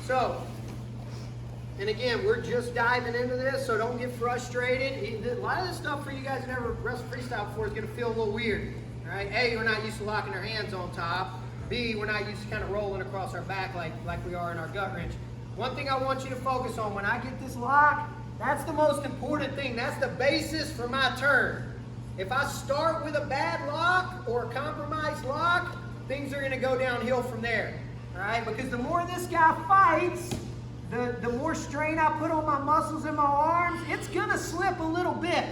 So, and again, we're just diving into this, so don't get frustrated. A lot of this stuff for you guys that never wrestled freestyle before is going to feel a little weird. All right? A, we're not used to locking our hands on top. B, we're not used to kind of rolling across our back like we are in our gut wrench. One thing I want you to focus on, when I get this lock, that's the most important thing. That's the basis for my turn. If I start with a bad lock or a compromised lock, things are going to go downhill from there. All right? Because the more this guy fights, the more strain I put on my muscles in my arms, it's going to slip a little bit.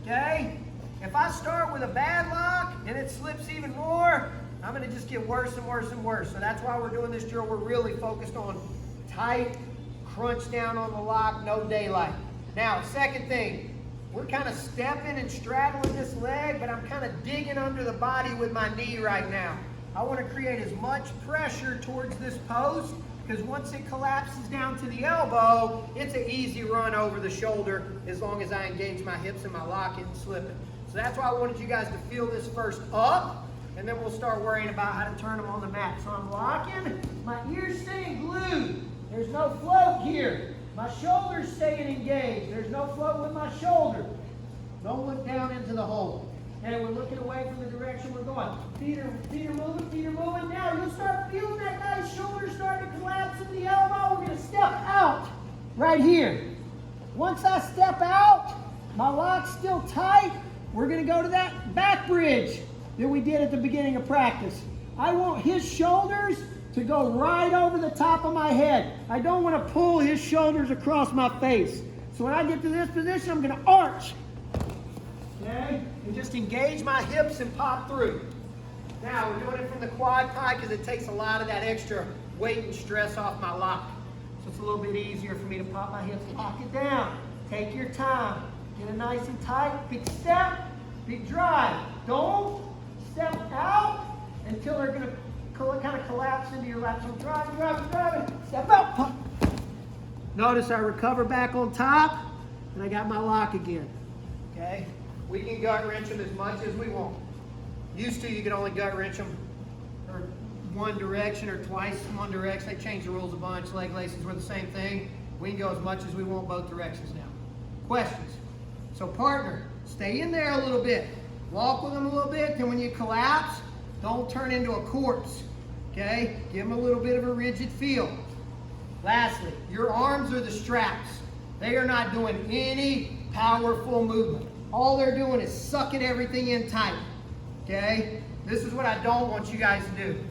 Okay? If I start with a bad lock and it slips even more, I'm going to just get worse and worse and worse. So that's why we're doing this drill. We're really focused on tight, crunch down on the lock, no daylight. Now, second thing, we're kind of stepping and straddling this leg, but I'm kind of digging under the body with my knee right now. I want to create as much pressure towards this post, because once it collapses down to the elbow, it's an easy run over the shoulder as long as I engage my hips and my lock isn't slipping. So that's why I wanted you guys to feel this first up, and then we'll start worrying about how to turn them on the mat. So I'm locking, my ears staying glued. There's no float here. My shoulder's staying engaged. There's no float with my shoulder. Don't look down into the hole. And we're looking away from the direction we're going. Feet are moving, feet are moving. Now you'll start feeling that guy's shoulder starting to collapse at the elbow. We're going to step out right here. Once I step out, my lock's still tight. We're going to go to that back bridge that we did at the beginning of practice. I want his shoulders to go right over the top of my head. I don't want to pull his shoulders across my face. So when I get to this position, I'm going to arch. Okay? And just engage my hips and pop through. Now, we're doing it from the Quadpod because it takes a lot of that extra weight and stress off my lock. So it's a little bit easier for me to pop my hips, lock it down. Take your time. Get it nice and tight. Big step, big drive. Don't step out until they're going to kind of collapse into your lap. So driving. Step out. Pop. Notice I recover back on top, and I got my lock again. Okay? We can gut wrench them as much as we want. Used to, you could only gut wrench them or one direction or twice in one direction. They changed the rules a bunch. Leg laces were the same thing. We can go as much as we want both directions now. Questions? So partner, stay in there a little bit. Walk with them a little bit. Then when you collapse, don't turn into a corpse. Okay? Give them a little bit of a rigid feel. Lastly, your arms are the straps. They are not doing any powerful movement. All they're doing is sucking everything in tight. Okay? This is what I don't want you guys to do.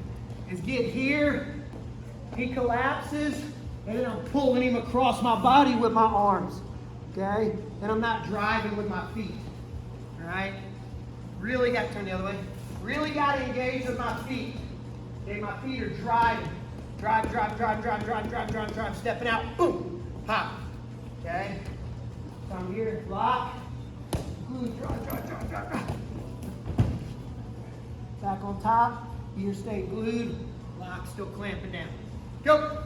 Is get here, he collapses, and then I'm pulling him across my body with my arms. Okay? And I'm not driving with my feet. Alright? Really got to turn the other way. Really got to engage with my feet. Okay, my feet are driving. Drive. Stepping out. Boom. Pop. Okay? So I'm here. Lock. Glue. Drive. Back on top. Ears stay glued. Lock still clamping down. Go.